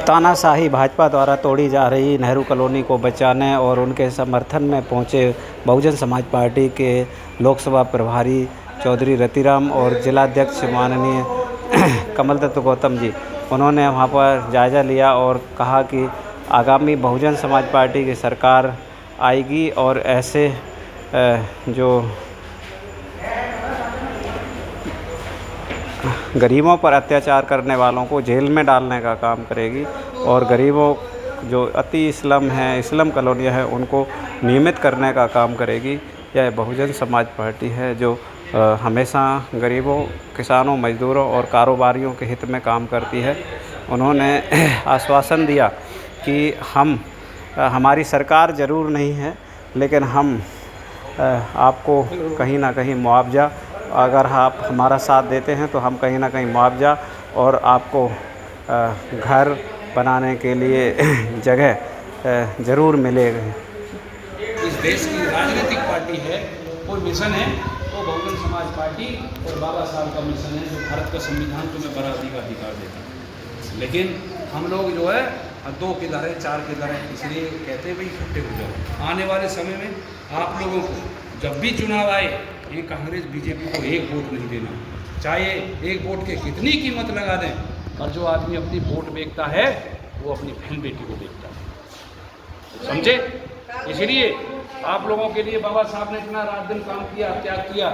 तानाशाही भाजपा द्वारा तोड़ी जा रही नेहरू कॉलोनी को बचाने और उनके समर्थन में पहुंचे बहुजन समाज पार्टी के लोकसभा प्रभारी चौधरी रतिराम और जिलाध्यक्ष माननीय कमलदत्त गौतम जी, उन्होंने वहां पर जायज़ा लिया और कहा कि आगामी बहुजन समाज पार्टी की सरकार आएगी और ऐसे जो गरीबों पर अत्याचार करने वालों को जेल में डालने का काम करेगी और गरीबों जो अति स्लम हैं, स्लम कॉलोनियाँ हैं, उनको नियमित करने का काम करेगी। यह बहुजन समाज पार्टी है जो हमेशा गरीबों, किसानों, मजदूरों और कारोबारियों के हित में काम करती है। उन्होंने आश्वासन दिया कि हमारी सरकार ज़रूर नहीं है, लेकिन हम आपको कहीं ना कहीं मुआवजा, अगर आप हमारा साथ देते हैं तो हम कहीं ना कहीं मुआवजा और आपको घर बनाने के लिए जगह ज़रूर मिलेगी। इस देश की राजनीतिक पार्टी है, कोई मिशन है तो बहुजन समाज पार्टी और बाबा साहब का मिशन है जो भारत का संविधान तुम्हें बराबरी का अधिकार देता है। लेकिन हम लोग जो है 2 के दर है, 4 के दर है, इसलिए कहते हैं भाई इकट्ठे हो जाओ। आने वाले समय में आप लोगों को जब भी चुनाव आए, ये कांग्रेस बीजेपी को एक वोट नहीं देना, चाहे एक वोट के कितनी कीमत लगा दें। और जो आदमी अपनी वोट बेचता है वो अपनी बहन बेटी को बेचता है, समझे? इसलिए आप लोगों के लिए बाबा साहब ने इतना रात दिन काम किया, त्याग किया,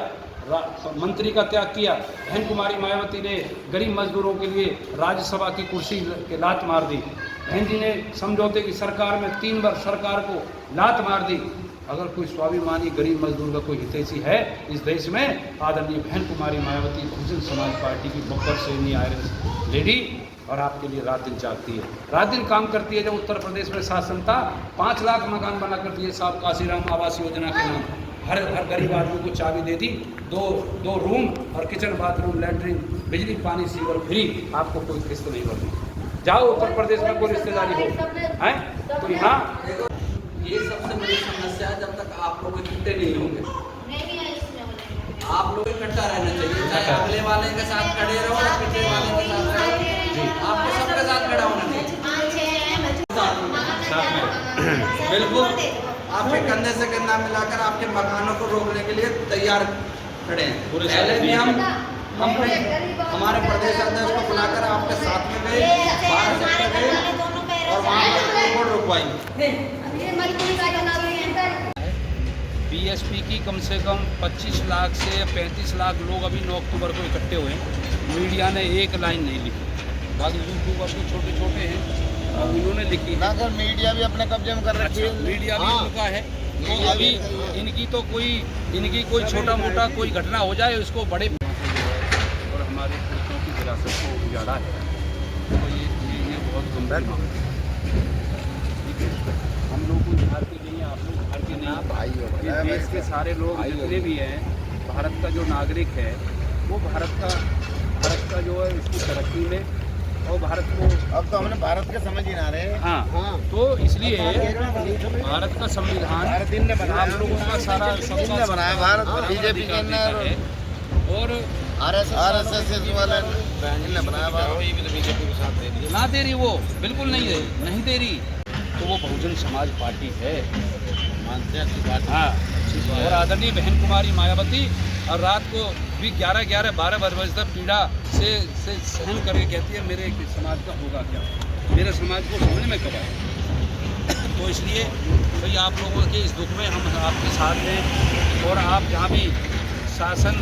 मंत्री का त्याग किया। बहन कुमारी मायावती ने गरीब मजदूरों के लिए राज्यसभा की कुर्सी के लात मार दी। बहन जी ने समझौते की सरकार में 3 बार सरकार को लात मार दी। अगर कोई स्वाभिमानी गरीब मजदूर का कोई हितैषी है इस देश में, आदरणीय बहन कुमारी मायावती बहुजन समाज पार्टी की बब्बर सेनी आयरन लेडी, और आपके लिए रात दिन जागती है, रात दिन काम करती है। जब उत्तर प्रदेश में शासन था 5 लाख मकान बना कर दिए साहब काशीराम आवास योजना के नाम। हर गरीब आदमी को चाबी दे दी, दो रूम और किचन, बाथरूम, लैट्रिन, बिजली, पानी, सीवर फ्री, आपको कोई किस्त नहीं भरनी। जाओ उत्तर प्रदेश में कोई रिश्तेदारी हो है तो यहाँ ये सबसे बड़ी समस्या है। जब तक आप लोग इकट्ठे नहीं होंगे, आप लोग इकट्ठा रहना चाहिए, चाहे अगले वाले के साथ खड़े रहो या पिछले वाले के साथ रहो, आपको सबके साथ खड़ा होना चाहिए। बिल्कुल आपके कंधे से कंधा मिलाकर आपके मकानों को रोकने के लिए तैयार खड़े हैं। पहले भी हम हमारे प्रदेश अध्यक्ष को बुलाकर आपके साथ में गए, 12 सेक्टर गए और वहाँ पर रुकवाई। बीएसपी की कम से कम 25 लाख से 35 लाख लोग अभी 9 अक्टूबर को इकट्ठे हुए हैं। मीडिया ने एक लाइन नहीं लिखी, बाकी यूट्यूबर तो छोटे छोटे हैं, अब इन्होंने लिखी ना। अगर मीडिया भी अपने कब्जे में कर रखी है, मीडिया भी उनका है, तो अभी इनकी कोई छोटा मोटा कोई घटना हो जाए उसको बड़े और हमारे पुरुषों की विरासत को उजाड़ा है, तो ये बहुत गंभीर मामला है। हम लोग को बिहार के नहीं, आप लोग बिहार के नहीं, भाई देश के सारे लोग जितने भी हैं, भारत का जो नागरिक है वो भारत का जो है इसकी तरक्की में और भारत को, अब तो हमने भारत के समझ ही ना रहे। हाँ, तो इसलिए भारत का संविधान आप लोगों का सारा सबने बनाया, भारत बीजेपी के और RSS वाले ने बनाया, बीजेपी के साथ दे रही ना, दे रही, वो बिल्कुल नहीं दे रही, तो वो बहुजन समाज पार्टी है, मानते हैं। हाँ, और आदरणीय बहन कुमारी मायावती और रात को भी 11, 12 बजे तक पीड़ा से सहन करके कहती है मेरे समाज का होगा क्या, मेरे समाज को समझ में कब आए। तो इसलिए भाई आप लोगों के इस दुख में हम आपके साथ हैं, और आप जहाँ भी शासन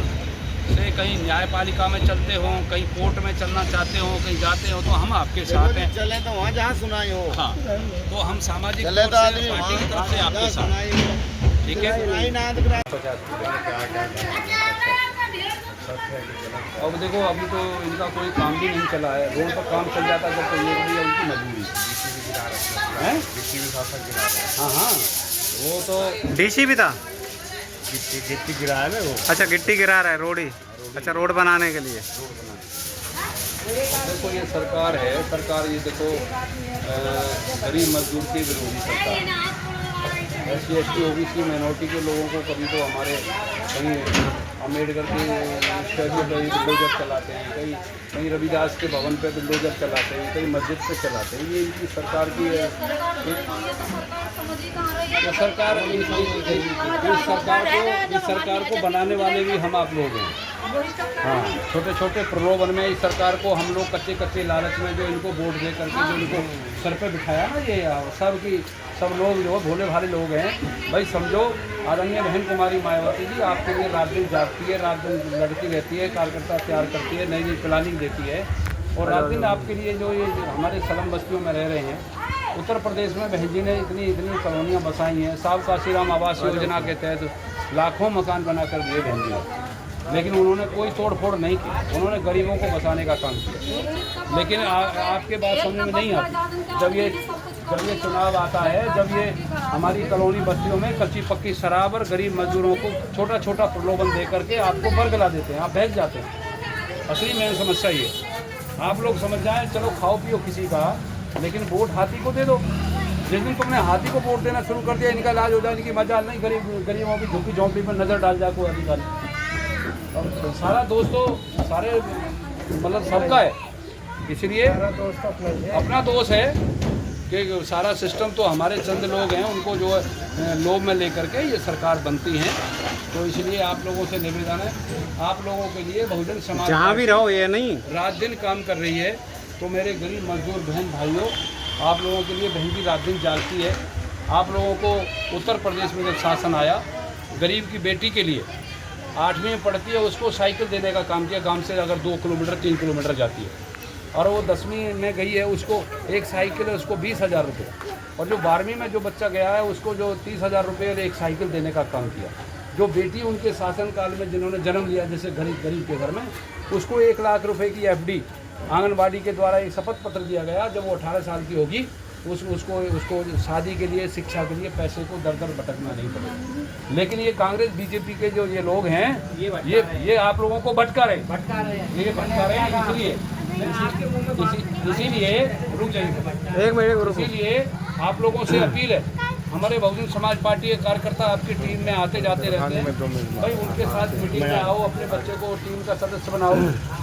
से कहीं न्यायपालिका में चलते हो, कहीं कोर्ट में चलना चाहते हो, कहीं जाते हो, तो हम आपके साथ हैं। चले तो वहाँ जहाँ सुनाई हो। हाँ, तो हम सामाजिक पार्टी की तरफ से आपके साथ, ठीक है। अब देखो अभी तो इनका कोई काम भी नहीं चला है, रोड पर काम चल जाता जब, तो ये भी उनकी मजबूरी है। हाँ, वो तो डीसी भी था, गिट्टी गिरा है वो। अच्छा, गिट्टी गिरा रहा है, रोड ही, अच्छा, रोड बनाने के लिए। देखो ये सरकार है, सरकार ये देखो गरीब मजदूर की विरोधी सरकार, SC ST OBC माइनॉरिटी के लोगों को कभी तो हमारे कहीं अम्बेडकर के स्टैच्यू पे बुलडोजर चलाते हैं, कहीं रविदास के भवन पे बुलडोजर चलाते हैं, कहीं मस्जिद पे चलाते हैं। ये इनकी सरकार की है। ये सरकार इस सरकार को बनाने वाले भी हम आप लोग हैं। हाँ, छोटे छोटे प्रलोभन में इस सरकार को हम लोग कच्चे लालच में जो इनको वोट दे करके जो इनको सर पे बिठाया ना, ये सब लोग जो भोले भाले लोग हैं। भाई समझो, आदरणीय बहन कुमारी मायावती जी आपके लिए रात दिन जागती है, रात दिन लड़ती रहती है, कार्यकर्ता तैयार करती है, नई नई प्लानिंग देती है और रात दिन आपके लिए जो ये हमारे स्लम बस्तियों में रह रहे हैं। उत्तर प्रदेश में बहन जी ने इतनी कॉलोनियाँ बसाई हैं। साहब काशीराम आवास योजना के तहत लाखों मकान बना कर दिए बहन जी ने, लेकिन उन्होंने कोई तोड़ फोड़ नहीं की। उन्होंने गरीबों को बसाने का काम किया। लेकिन आपके बात समझ में नहीं आती जब ये चुनाव आता है, जब ये हमारी कॉलोनी बस्तियों में कच्ची पक्की शराब और गरीब मजदूरों को छोटा छोटा प्रलोभन दे करके आपको बरगला देते हैं, आप बहक जाते हैं। असली मेन समस्या ये, आप लोग समझ जाएं, चलो खाओ पियो किसी का, लेकिन वोट हाथी को दे दो। जिस दिन तुमने हाथी को वोट देना शुरू कर दिया, इनका इलाज हो जाए, इनकी मजाल नहीं, गरीबों की झुग्गी झोंपड़ी पर नज़र डाल जाए कोई अधिकारी। और सारा दोस्तों सारे मतलब सबका है, इसलिए अपना दोष है कि सारा सिस्टम तो हमारे चंद लोग हैं, उनको जो है लोभ में लेकर के ये सरकार बनती है। तो इसलिए आप लोगों से निवेदन है, आप लोगों के लिए बहुजन समाज जहाँ भी रहो ये नहीं रात दिन काम कर रही है। तो मेरे गरीब मजदूर बहन भाइयों, आप लोगों के लिए बहन जी रात दिन जागती है। आप लोगों को उत्तर प्रदेश में जब शासन आया, गरीब की बेटी के लिए 8वीं में पढ़ती है, उसको साइकिल देने का काम किया। गांव से अगर 2 किलोमीटर 3 किलोमीटर जाती है और वो 10वीं में गई है, उसको एक साइकिल है, उसको 20,000 रुपये। और जो 12वीं में जो बच्चा गया है, उसको जो 30,000 रुपये और एक साइकिल देने का काम किया। जो बेटी उनके शासनकाल में जिन्होंने जन्म लिया, जैसे गरीब के घर में, उसको 1 लाख रुपए की FD आंगनबाड़ी के द्वारा एक शपथ पत्र दिया गया। जब वो 18 साल की होगी, उसको शादी के लिए, शिक्षा के लिए पैसे को दर दर भटकना नहीं पड़ेगा। लेकिन ये कांग्रेस BJP के जो ये लोग हैं, ये आप लोगों को भटका रहे हैं। इसीलिए रुक जाइए, एक मिनट, इसीलिए आप लोगों से अपील है, हमारे बहुजन समाज पार्टी के कार्यकर्ता आपकी टीम में आते जाते रहते हैं, भाई उनके साथ मीटिंग में आओ, अपने बच्चे को टीम का सदस्य बनाओ।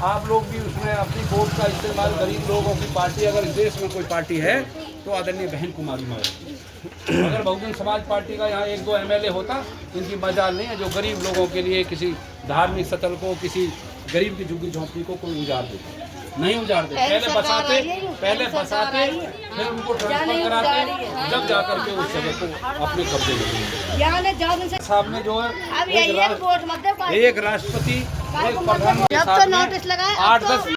आप लोग भी उसमें अपनी वोट का इस्तेमाल, गरीब लोगों की पार्टी अगर इस देश में कोई पार्टी है तो आदरणीय बहन कुमारी मायावती। अगर बहुजन समाज पार्टी का यहाँ 1-2 MLA होता, इनकी मजाल नहीं है जो गरीब लोगों के लिए किसी धार्मिक स्थल को, किसी गरीब की झुग्गी झोंपड़ी को कोई उजाड़ देता, नहीं उजाड़ते। पहले बसाते, फिर उनको ट्रांसफर कराते, जब जाकर के उस जगह को अपने कब्जे में। साहब ने जो है एक राष्ट्रपति, एक प्रधानमंत्री, 8-10